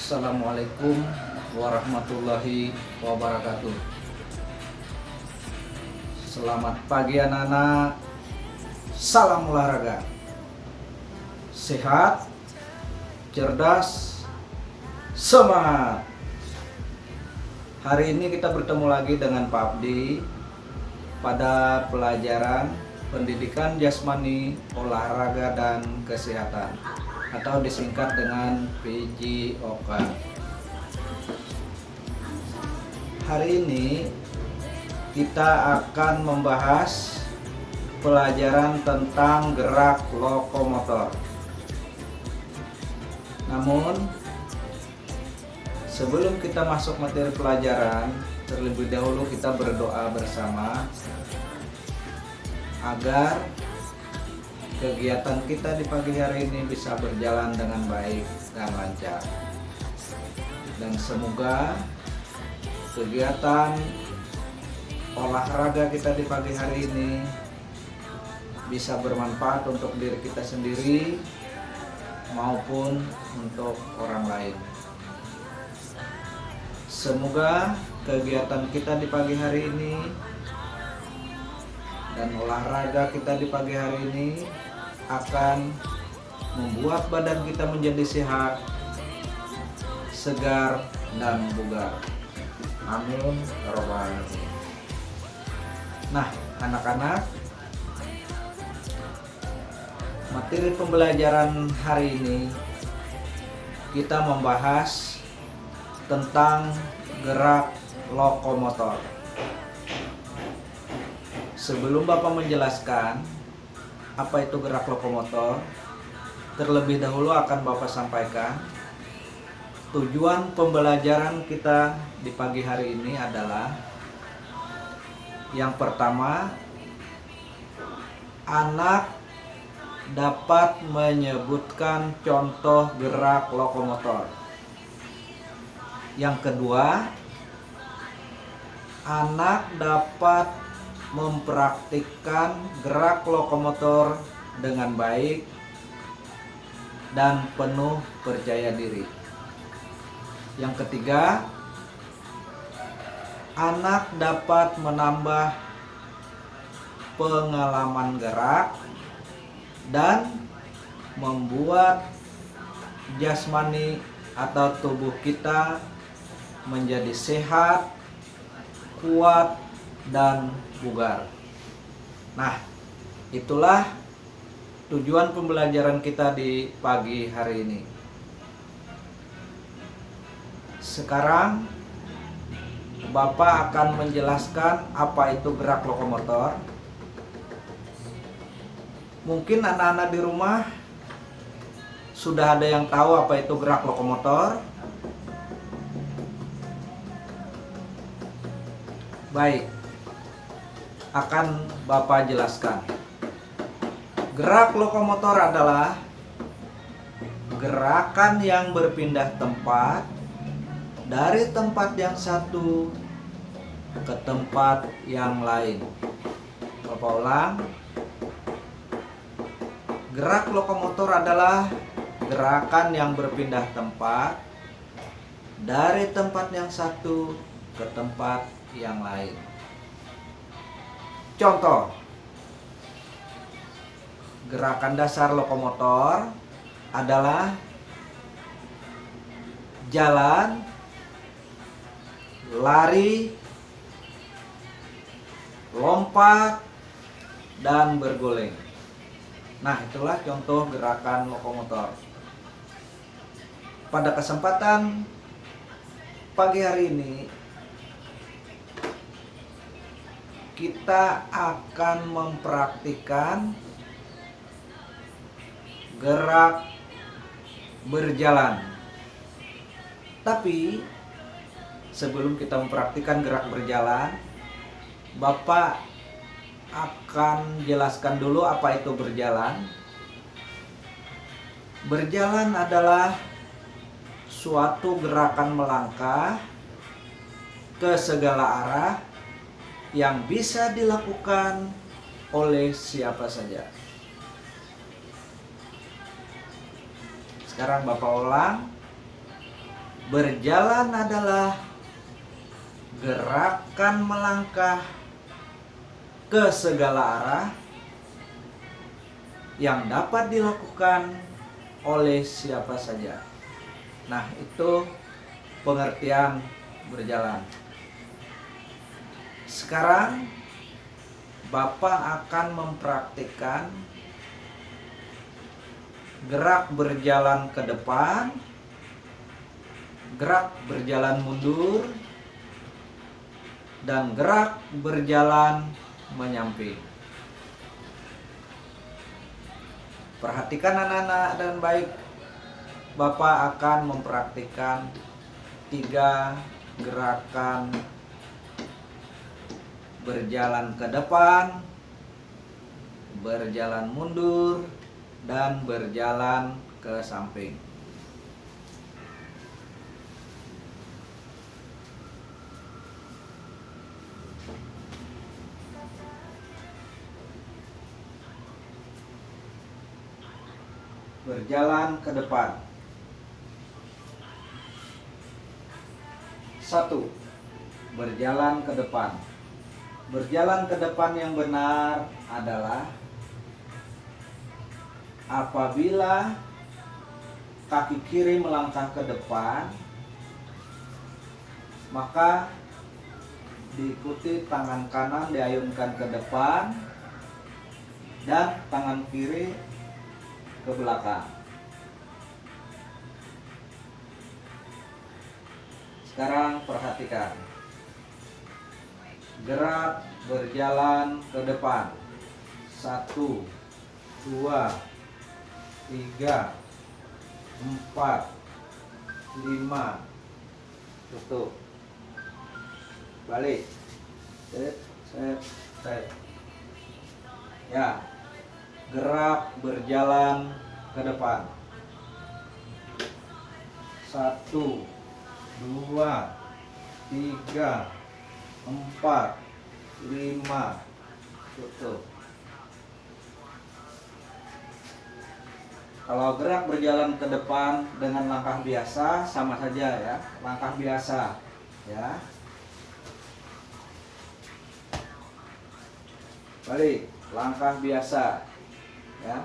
Assalamualaikum warahmatullahi wabarakatuh. Selamat pagi anak-anak. Salam olahraga. Sehat, cerdas, semangat. Hari ini kita bertemu lagi dengan Pak Abdi pada pelajaran Pendidikan Jasmani, Olahraga dan Kesehatan atau disingkat dengan PJOK. Hari ini kita akan membahas pelajaran tentang gerak lokomotor. Namun sebelum kita masuk materi pelajaran, terlebih dahulu kita berdoa bersama agar kegiatan kita di pagi hari ini bisa berjalan dengan baik dan lancar. Dan semoga kegiatan olahraga kita di pagi hari ini bisa bermanfaat untuk diri kita sendiri maupun untuk orang lain. Semoga kegiatan kita di pagi hari ini dan olahraga kita di pagi hari ini akan membuat badan kita menjadi sehat, segar, dan bugar. Amin ya rabbal alamin. Nah, anak-anak, materi pembelajaran hari ini kita membahas tentang gerak lokomotor. Sebelum Bapak menjelaskan apa itu gerak lokomotor, terlebih dahulu akan Bapak sampaikan tujuan pembelajaran kita di pagi hari ini adalah yang pertama, anak dapat menyebutkan contoh gerak lokomotor. Yang kedua, anak dapat mempraktikkan gerak lokomotor dengan baik dan penuh percaya diri. Yang ketiga, anak dapat menambah pengalaman gerak dan membuat jasmani atau tubuh kita menjadi sehat, kuat, dan bugar. Nah, itulah tujuan pembelajaran kita di pagi hari ini. Sekarang Bapak akan menjelaskan apa itu gerak lokomotor. Mungkin anak-anak di rumah sudah ada yang tahu apa itu gerak lokomotor. Baik, akan Bapak jelaskan. Gerak lokomotor adalah gerakan yang berpindah tempat dari tempat yang satu ke tempat yang lain. Bapak ulang. Gerak lokomotor adalah gerakan yang berpindah tempat dari tempat yang satu ke tempat yang lain. Contoh, gerakan dasar lokomotor adalah jalan, lari, lompat, dan berguling. Nah, itulah contoh gerakan lokomotor. Pada kesempatan pagi hari ini kita akan mempraktikkan gerak berjalan. Tapi sebelum kita mempraktikkan gerak berjalan, Bapak akan jelaskan dulu apa itu berjalan. Berjalan adalah suatu gerakan melangkah ke segala arah yang bisa dilakukan oleh siapa saja. Sekarang Bapak ulang. Berjalan adalah gerakan melangkah ke segala arah yang dapat dilakukan oleh siapa saja. Nah, itu pengertian berjalan. Sekarang Bapak akan mempraktikkan gerak berjalan ke depan, gerak berjalan mundur, dan gerak berjalan menyamping. Perhatikan anak-anak dan baik, Bapak akan mempraktikkan 3 gerakan berjalan ke depan, berjalan mundur, dan berjalan ke samping. Berjalan ke depan. 1. Berjalan ke depan. Berjalan ke depan yang benar adalah apabila kaki kiri melangkah ke depan, maka diikuti tangan kanan diayunkan ke depan dan tangan kiri ke belakang. Sekarang perhatikan gerak berjalan ke depan. 1, 2, 3, 4, 5. Tutup. Balik. Set. Ya. Gerak berjalan ke depan. 1, 2, 3, 4, 5. Tutup. Kalau gerak berjalan ke depan dengan langkah biasa sama saja ya, langkah biasa ya. Balik, langkah biasa ya.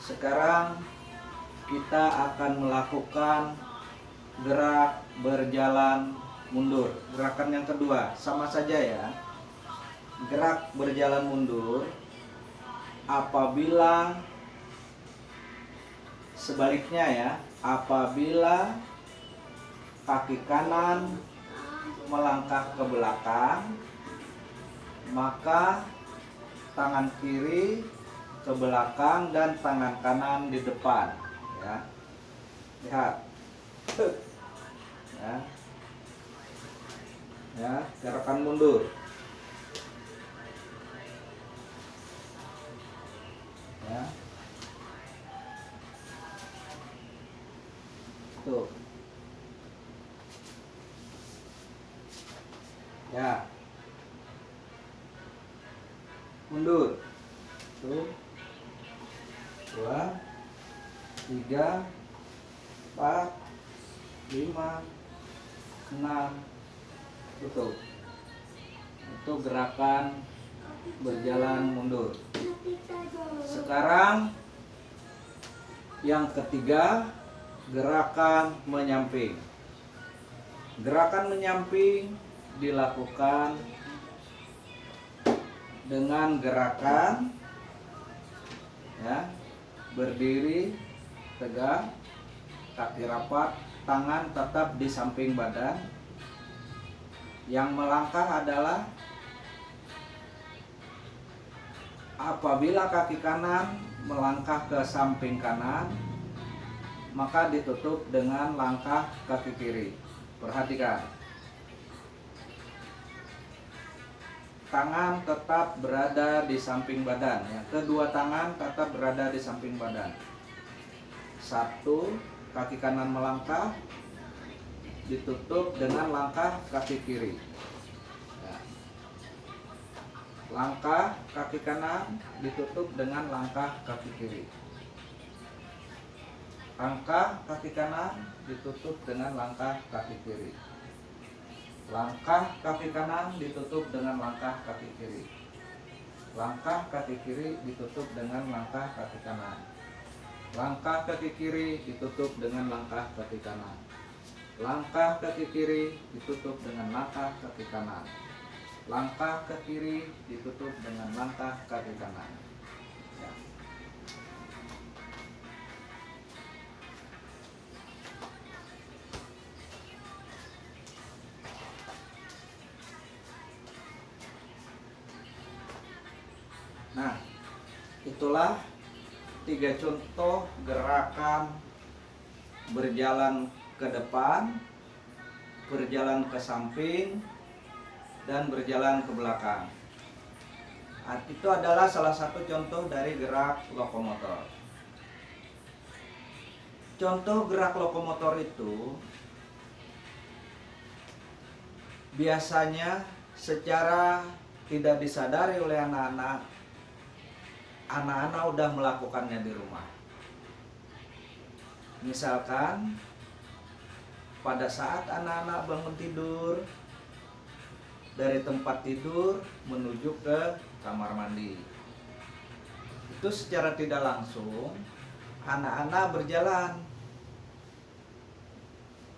Sekarang kita akan melakukan gerak berjalan mundur. Gerakan yang kedua sama saja ya. Gerak berjalan mundur apabila sebaliknya ya, apabila kaki kanan melangkah ke belakang, maka tangan kiri ke belakang dan tangan kanan di depan ya. Lihat. Ya, gerakan mundur. Ya. Tuh. Ya. Mundur. Tuh. 2, 3, 4, 5, 6. Tutup. Itu gerakan berjalan mundur. Sekarang yang ketiga, gerakan menyamping. Gerakan menyamping dilakukan dengan gerakan ya, berdiri tegak, kaki rapat, tangan tetap di samping badan. Yang melangkah adalah apabila kaki kanan melangkah ke samping kanan, maka ditutup dengan langkah kaki kiri. Perhatikan. Tangan tetap berada di samping badan ya. Kedua tangan tetap berada di samping badan. 1, kaki kanan melangkah, ditutup dengan langkah kaki kiri ya. Langkah kaki kanan ditutup dengan langkah kaki kiri. Langkah kaki kanan ditutup dengan langkah kaki kiri. Langkah kaki kanan ditutup dengan langkah kaki kiri. Langkah kaki kiri ditutup dengan langkah kaki kanan. Langkah kaki kiri ditutup dengan langkah kaki kanan. Langkah kaki kiri ditutup dengan langkah kaki kanan. Langkah ke kiri ditutup dengan langkah kaki kanan. Ya. Nah, itulah 3 contoh gerakan berjalan ke depan, berjalan ke samping, dan berjalan ke belakang. Itu adalah salah satu contoh dari gerak lokomotor. Contoh gerak lokomotor itu biasanya secara tidak disadari oleh anak-anak udah melakukannya di rumah. Misalkan pada saat anak-anak bangun tidur, dari tempat tidur menuju ke kamar mandi, itu secara tidak langsung anak-anak berjalan,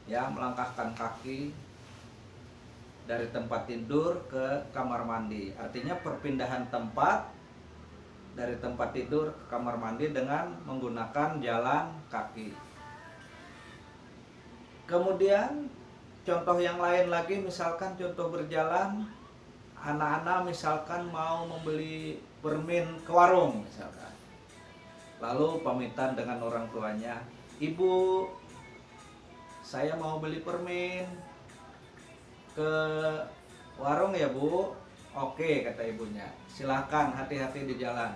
ya, melangkahkan kaki dari tempat tidur ke kamar mandi. Artinya perpindahan tempat dari tempat tidur ke kamar mandi dengan menggunakan jalan kaki. Kemudian contoh yang lain lagi, misalkan contoh berjalan, anak-anak misalkan mau membeli permen ke warung misalkan. Lalu pamitan dengan orang tuanya, "Ibu, saya mau beli permen ke warung ya, Bu." "Oke," kata ibunya, "silahkan, hati-hati di jalan."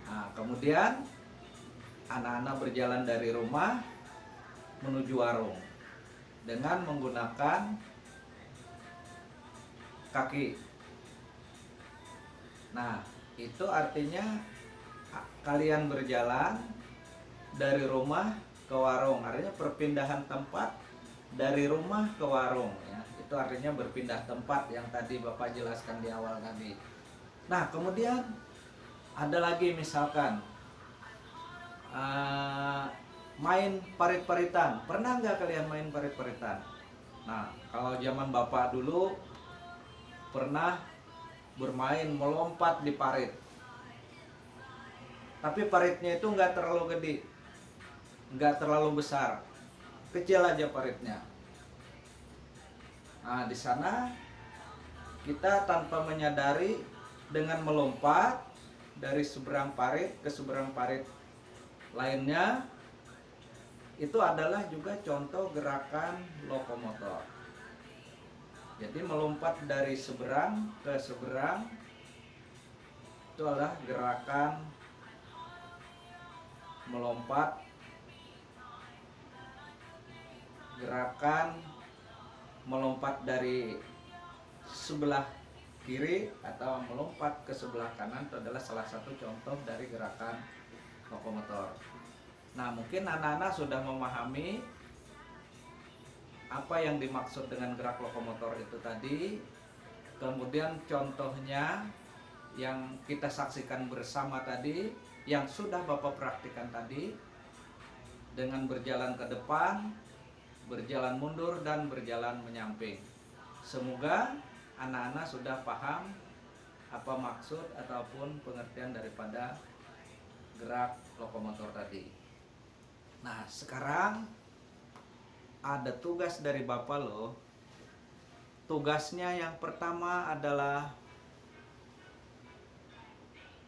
Nah, kemudian anak-anak berjalan dari rumah menuju warung dengan menggunakan kaki. Nah, itu artinya kalian berjalan dari rumah ke warung, artinya perpindahan tempat dari rumah ke warung, ya. Itu artinya berpindah tempat yang tadi Bapak jelaskan di awal tadi. Nah, kemudian ada lagi misalkan main parit-paritan. Pernah nggak kalian main parit-paritan? Nah, kalau zaman Bapak dulu pernah bermain melompat di parit. Tapi paritnya itu nggak terlalu gede, nggak terlalu besar, kecil aja paritnya. Nah, di sana kita tanpa menyadari dengan melompat dari seberang parit ke seberang parit lainnya, itu adalah juga contoh gerakan lokomotor. Jadi melompat dari seberang ke seberang itu adalah gerakan melompat, gerakan melompat dari sebelah kiri atau melompat ke sebelah kanan. Itu adalah salah satu contoh dari gerakan lokomotor. Nah, mungkin anak-anak sudah memahami apa yang dimaksud dengan gerak lokomotor itu tadi. Kemudian contohnya yang kita saksikan bersama tadi, yang sudah Bapak praktikkan tadi, dengan berjalan ke depan, berjalan mundur, dan berjalan menyamping. Semoga anak-anak sudah paham apa maksud ataupun pengertian daripada gerak lokomotor tadi. Nah, sekarang ada tugas dari Bapak loh. Tugasnya yang pertama adalah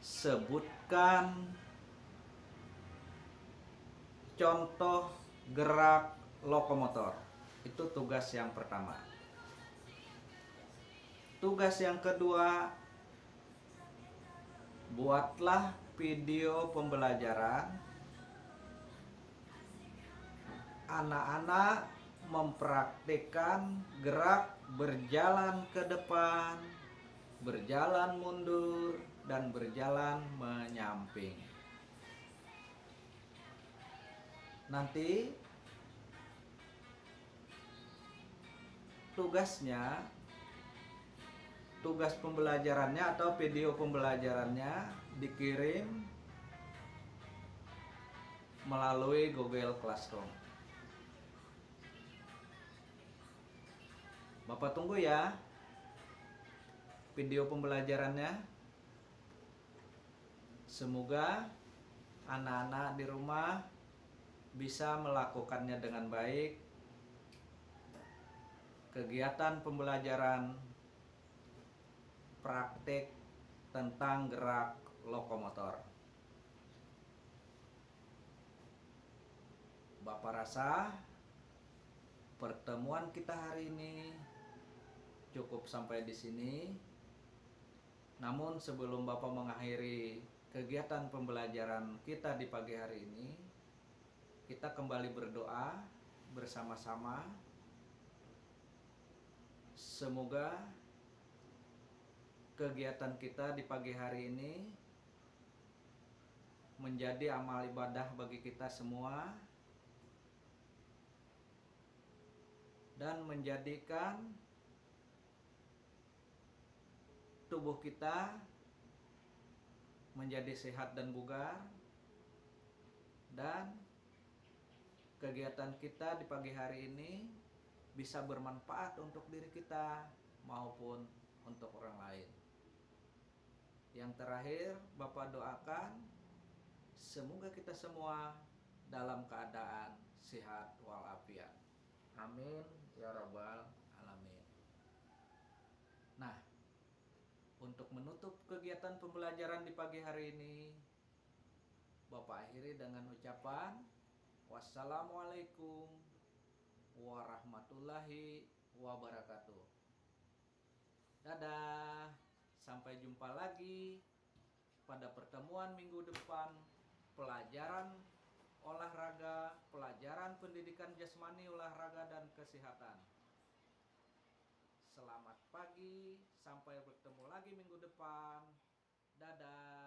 sebutkan contoh gerak lokomotor. Itu tugas yang pertama. Tugas yang kedua, buatlah video pembelajaran. Anak-anak mempraktikkan gerak berjalan ke depan, berjalan mundur, dan berjalan menyamping. Nanti tugas pembelajarannya atau video pembelajarannya dikirim melalui Google Classroom. Bapak tunggu ya video pembelajarannya. Semoga anak-anak di rumah bisa melakukannya dengan baik. Kegiatan pembelajaran praktik tentang gerak lokomotor. Bapak rasa pertemuan kita hari ini cukup sampai di sini. Namun sebelum Bapak mengakhiri kegiatan pembelajaran kita di pagi hari ini, kita kembali berdoa bersama-sama. Semoga kegiatan kita di pagi hari ini menjadi amal ibadah bagi kita semua dan menjadikan tubuh kita menjadi sehat dan bugar, dan kegiatan kita di pagi hari ini bisa bermanfaat untuk diri kita maupun untuk orang lain. Yang terakhir, Bapak doakan semoga kita semua dalam keadaan sehat walafiat. Amin ya rabbal alamin. Nah, untuk menutup kegiatan pembelajaran di pagi hari ini, Bapak akhiri dengan ucapan wassalamualaikum warahmatullahi wabarakatuh. Dadah, sampai jumpa lagi pada pertemuan minggu depan, pelajaran olahraga, pelajaran pendidikan jasmani, olahraga dan kesehatan. Selamat pagi, sampai bertemu lagi minggu depan. Dadah.